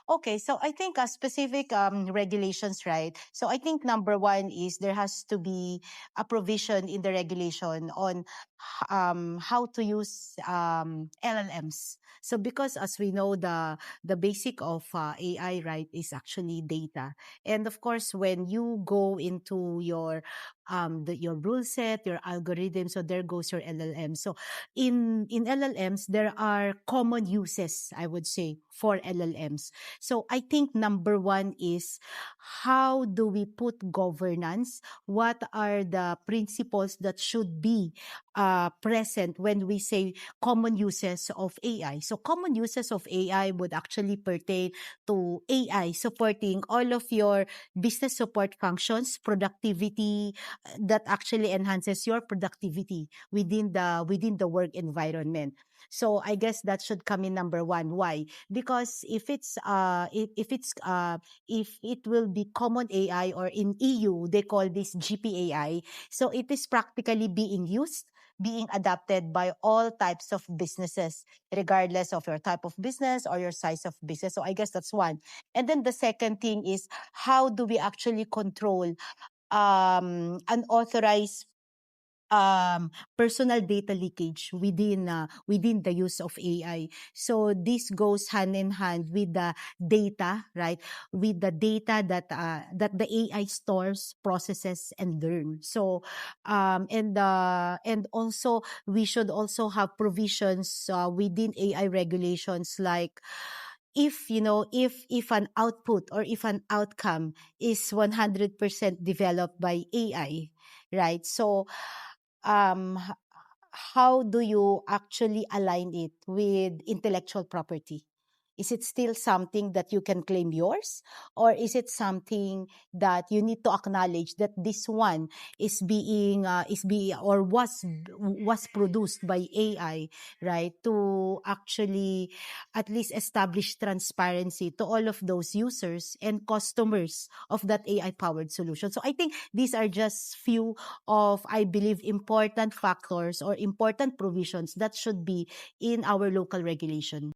Okay, so I think specific regulations, right? So I think number one is there has to be a provision in the regulation on how to use LLMs. So because as we know, the basic of AI, right, is actually data, and of course, when you go into your rule set, your algorithm, so there goes your LLM. So in LLMs, there are common uses, I would say, for LLMs. So I think number one is how do we put governance? What are the principles that should be present when we say common uses of AI? So common uses of AI would actually pertain to AI supporting all of your business support functions, productivity that actually enhances your productivity within the work environment. So I guess that should come in number one. Why? Because if it will be common AI, or in EU they call this GPAI, so it is practically being used, being adapted by all types of businesses, regardless of your type of business or your size of business. So I guess that's one. And then the second thing is, how do we actually control unauthorized personal data leakage within the use of AI. So this goes hand in hand with the data, right? With the data that the AI stores, processes, and learn. So and also we should also have provisions within AI regulations, like if an output or if an outcome is 100% developed by AI, right? So um h- how do you actually align it with intellectual property? Is it still something that you can claim yours, or is it something that you need to acknowledge that this one is being or was produced by AI, right? To actually at least establish transparency to all of those users and customers of that AI powered solution. So I think these are just few of, I believe, important factors or important provisions that should be in our local regulation.